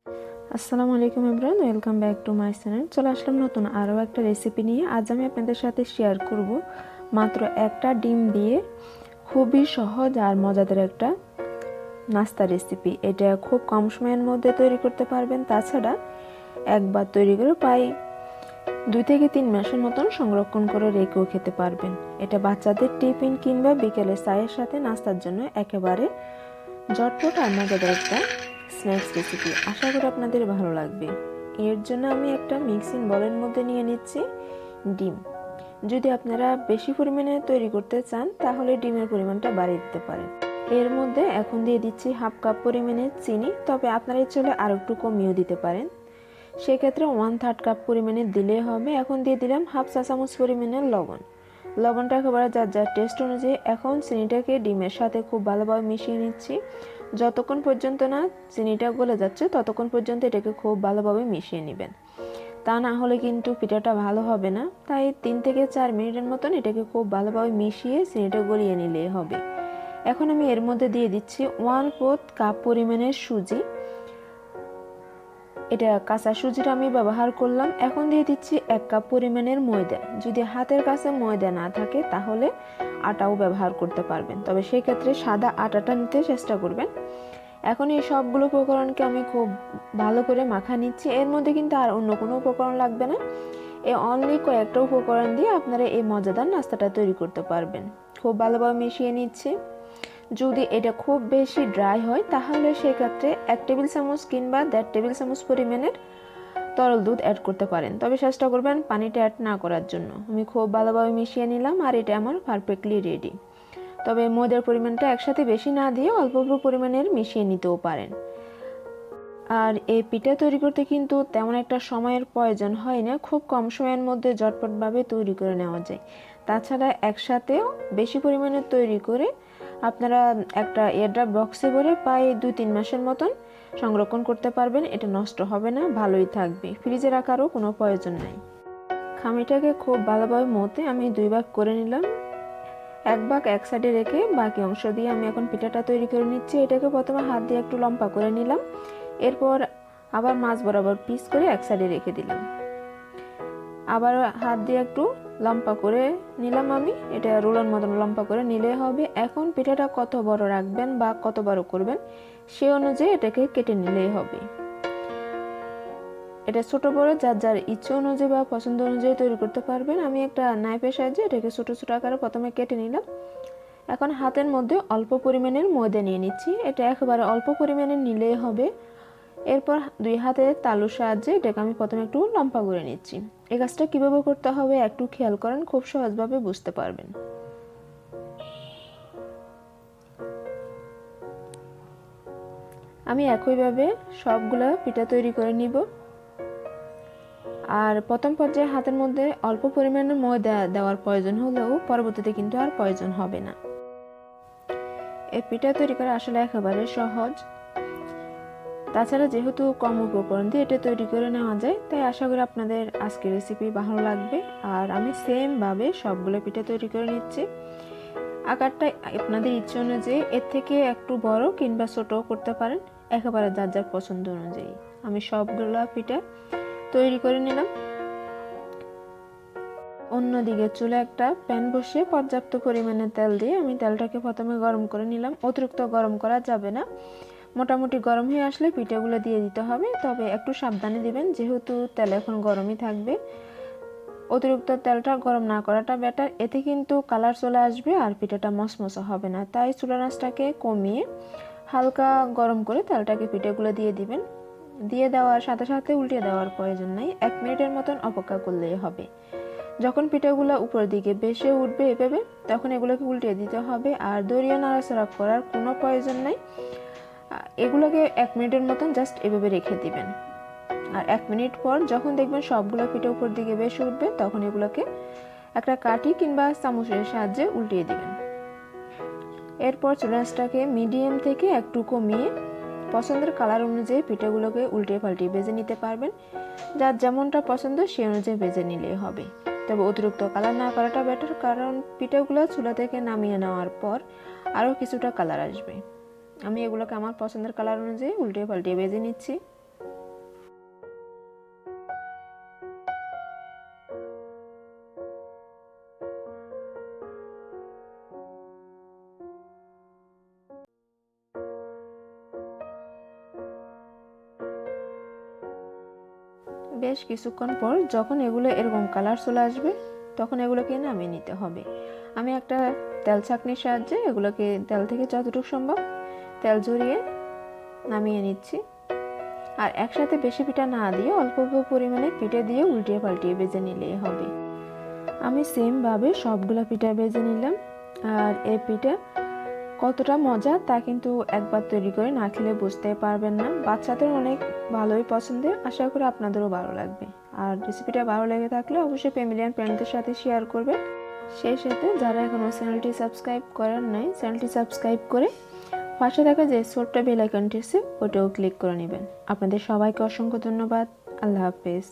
আসসালামু আলাইকুম everyone, welcome back to my channel. চলে আসলাম নতুন আরও একটা রেসিপি নিয়ে। আজ আমি আপনাদের সাথে শেয়ার করব মাত্র একটা ডিম দিয়ে খুবই সহজ আর মজাদার একটা নাস্তা রেসিপি। এটা খুব কম সময়ের মধ্যে তৈরি করতে পারবেন। তাছাড়া একবার তৈরি করে প্রায় 2 থেকে 3 মাসের মতন সংরক্ষণ করে রেখেও খেতে পারবেন। এটা বাচ্চাদের টিফিন কিংবা বিকেলে চায়ের সাথে নাস্তার জন্য একেবারে ঝটপট আর মজাদার একটা স্ন্যাক্স রেসিপি। আশা করি আপনাদের ভালো লাগবে। এর জন্য আমি একটা মিক্সিং বোলের মধ্যে নিয়ে নিচ্ছি ডিম। যদি আপনারা বেশি পরিমাণে তৈরি করতে চান তাহলে ডিমের পরিমাণটা বাড়িয়ে দিতে পারেন। এর মধ্যে এখন দিয়ে দিচ্ছি 1/2 কাপ পরিমাণে চিনি, তবে আপনারা ইচ্ছালে আর একটু কমিয়েও দিতে পারেন। সেক্ষেত্রে 1/3 কাপ পরিমাণে দিলে হবে। এখন দিয়ে দিলাম 1/2 চা চামচ পরিমাণে লবণ। লবণটা একেবারে যার যার টেস্ট অনুযায়ী। এখন চিনিটাকে ডিমের সাথে খুব ভালোভাবে মিশিয়ে নিচ্ছি। যতক্ষণ পর্যন্ত না চিনিটা গলে যাচ্ছে ততক্ষণ পর্যন্ত এটাকে খুব ভালোভাবে মিশিয়ে নেবেন। তা না হলে কিন্তু পিঠাটা ভালো হবে না। তাই 3 থেকে 4 মিনিটের মতন এটাকে খুব ভালোভাবে মিশিয়ে চিনিটা গলিয়ে নিলেই হবে। এখন আমি এর মধ্যে দিয়ে দিচ্ছি 1/4 কাপ পরিমাণের সুজি। এটা কাঁচা সুজিটা আমি ব্যবহার করলাম। এখন দিয়ে দিচ্ছি 1 কাপ পরিমাণের ময়দা। যদি হাতের কাছে ময়দা না থাকে তাহলে আটাও ব্যবহার করতে পারবেন, তবে সেই ক্ষেত্রে সাদা আটাটা নিতে চেষ্টা করবেন। এখন এই সবগুলো উপকরণকে আমি খুব ভালো করে মাখা নিচ্ছি। এর মধ্যে কিন্তু আর অন্য কোনো উপকরণ লাগবে না। এই অনলি কয়েকটা উপকরণ দিয়ে আপনারা এই মজাদার নাস্তাটা তৈরি করতে পারবেন। খুব ভালোভাবে মিশিয়ে নিচ্ছি। যদি এটা খুব বেশি ড্রাই হয় তাহলে সেক্ষেত্রে 1 টেবিল চামচ কিংবা 1.5 টেবিল চামচ পরিমাণের তরল দুধ অ্যাড করতে পারেন, তবে চেষ্টা করবেন পানিটা অ্যাড না করার জন্য। আমি খুব ভালোভাবে মিশিয়ে নিলাম আর এটা আমার পারফেক্টলি রেডি। তবে ময়দার পরিমাণটা একসাথে বেশি না দিয়ে অল্প অল্প পরিমাণের মিশিয়ে নিতেও পারেন। আর এই পিঠা তৈরি করতে কিন্তু তেমন একটা সময়ের প্রয়োজন হয় না, খুব কম সময়ের মধ্যে ঝটপটভাবে তৈরি করে নেওয়া যায়। তাছাড়া একসাথেও বেশি পরিমাণে তৈরি করে আপনারা একটা এয়ারড্রপ বক্সে ভরে প্রায় 2-3 মাসের মতন সংরক্ষণ করতে পারবেন। এটা নষ্ট হবে না, ভালোই থাকবে। ফ্রিজে রাখারও কোনো প্রয়োজন নাই। খামিটাকে খুব ভালোভাবে মতে আমি 2 ভাগ করে নিলাম। 1 ভাগ এক সাইডে রেখে বাকি অংশ দিয়ে আমি এখন পিঠাটা তৈরি করে নিচ্ছি। এটাকে প্রথমে হাত দিয়ে একটু লম্বা করে নিলাম, এরপর আবার মাছ বরাবর পিস করে এক সাইডে রেখে দিলাম। আবার হাত দিয়ে একটু লম্বা করে নিলাম। আমি এটা রোলের মতন লম্বা করে নিলে হবে। এখন পিঠাটা কত বড় রাখবেন বা কত বড় করবেন সে অনুযায়ী এটাকে কেটে নিলেই হবে। এটা ছোট বড় যার যার ইচ্ছে অনুযায়ী বা পছন্দ অনুযায়ী তৈরি করতে পারবেন। আমি একটা নাইফের সাহায্যে এটাকে ছোট ছোট আকারে প্রথমে কেটে নিলাম। এখন হাতের মধ্যে অল্প পরিমাণের ময়দা নিয়ে নিচ্ছি। এটা একেবারে অল্প পরিমাণে নিলেই হবে। এরপর 2 হাতের তালুর সাহায্যে এটাকে আমি প্রথমে একটু লম্বা করে নিচ্ছি। এই কাজটা কিভাবে করতে হবে একটু খেয়াল করেন, খুব সহজভাবে বুঝতে পারবেন। আমি একইভাবে সবগুলা পিঠা তৈরি করে নিব। আর প্রথম পর্যায়ে হাতের মধ্যে অল্প পরিমাণে ময়দা দেওয়ার প্রয়োজন হলেও পরবর্তীতে কিন্তু আর প্রয়োজন হবে না। এই পিঠা তৈরি করা আসলে একেবারে সহজ। তাছাড়া যেহেতু কম উপকরণ দিয়ে এটা তৈরি করে নেওয়া যায়, তাই আশা করি আপনাদের আজকের রেসিপি ভালো লাগবে। আর আমি সেমভাবে সবগুলো পিঠা তৈরি করে নিচ্ছি। আকারটা আপনাদের ইচ্ছে অনুযায়ী এর থেকে একটু বড় কিংবা ছোটও করতে পারেন, একেবারে যার যার পছন্দ অনুযায়ী। আমি সবগুলো পিঠা তৈরি করে নিলাম। অন্যদিকে চুলে একটা প্যান বসিয়ে পর্যাপ্ত পরিমাণে তেল দিয়ে আমি তেলটাকে প্রথমে গরম করে নিলাম। অতিরিক্ত গরম করা যাবে না, মোটামুটি গরম হয়ে আসলে পিঠাগুলো দিয়ে দিতে হবে। তবে একটু সাবধানে দিবেন, যেহেতু তেল এখন গরমই থাকবে। অতিরিক্ত তেলটা গরম না করাটা বেটার, এতে কিন্তু কালার চলে আসবে আর পিঠাটা মচমচে হবে না। তাই চুলার আঁচটাকে কমিয়ে হালকা গরম করে তেলটাকে পিঠাগুলো দিয়ে দিবেন। দিয়ে দেওয়ার সাথে সাথে উল্টে দেওয়ার প্রয়োজন নেই, 1 মিনিটের মতন অপেক্ষা করলেই হবে। যখন পিঠাগুলো উপর দিকে ভেসে উঠবে এভাবে, তখন এগুলোকে উল্টে দিতে হবে। আর দড়িয়ে নাড়াচাড়া করার কোনো প্রয়োজন নেই। এগুলোকে 1 মিনিটের মতন জাস্ট এভাবে রেখে দিবেন। আর 1 মিনিট পর যখন দেখবেন সবগুলো পিঠা উপর দিকে ভেসে উঠবে, তখন এগুলোকে একটা কাঠি কিংবা চামচের সাহায্যে উল্টিয়ে দিবেন। এরপর চুলাসটাকে মিডিয়াম থেকে একটু কমিয়ে পছন্দের কালার অনুযায়ী পিঠাগুলোকে উল্টে পাল্টে ভেজে নিতে পারবেন। যার যেমনটা পছন্দ সেই অনুযায়ী ভেজে নিলেই হবে। তবে অতিরিক্ত কালার না করাটা বেটার, কারণ পিঠাগুলো চুলা থেকে নামিয়ে নেওয়ার পর আরও কিছুটা কালার আসবে। আমি এগুলোকে আমার পছন্দের কালার অনুযায়ী উল্টে পাল্টে ভেজে নিচ্ছি। বেশ কিছুক্ষণ পর যখন এগুলো এরকম কালার চলে আসবে তখন এগুলোকে নামিয়ে নিতে হবে। আমি একটা তেল ছাঁকনির সাহায্যে এগুলোকে তেল থেকে যতটুকু সম্ভব তেল ঝরিয়ে নামিয়ে নিচ্ছি। আর একসাথে বেশি পিঠা না দিয়ে অল্প অল্প পরিমাণে পিঠা দিয়ে উল্টিয়ে পাল্টিয়ে ভেজে নিলেই হবে। আমি সেমভাবে সবগুলা পিঠা ভেজে নিলাম। আর এই পিঠা কতটা মজা তা কিন্তু একবার তৈরি করে না খেলে বুঝতে পারবেন না। বাচ্চাদের অনেক ভালোই পছন্দের, আশা করি আপনাদেরও ভালো লাগবে। আর রেসিপিটা ভালো লেগে থাকলে অবশ্যই ফ্যামিলি অ্যান্ড ফ্রেন্ডদের সাথে শেয়ার করবেন। সেই সাথে যারা এখনও চ্যানেলটি সাবস্ক্রাইব করেন নাই, চ্যানেলটি সাবস্ক্রাইব করে পাশে থাকা যে ছোট্ট বেল আইকনটি আছে ওটাও ক্লিক করে নেবেন। আপনাদের সবাইকে অসংখ্য ধন্যবাদ। আল্লাহ হাফেজ।